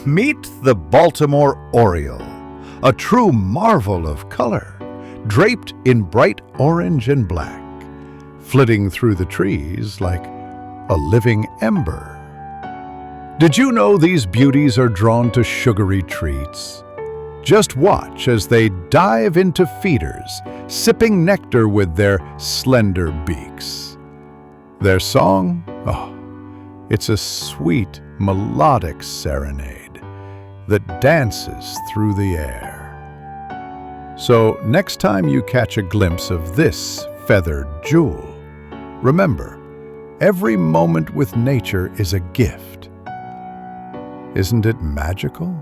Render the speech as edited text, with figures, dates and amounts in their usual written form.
Meet the Baltimore Oriole, a true marvel of color, draped in bright orange and black, flitting through the trees like a living ember. Did you know these beauties are drawn to sugary treats? Just watch as they dive into feeders, sipping nectar with their slender beaks. Their song? Oh, it's a sweet, melodic serenade that dances through the air. So, next time you catch a glimpse of this feathered jewel, remember, every moment with nature is a gift. Isn't it magical?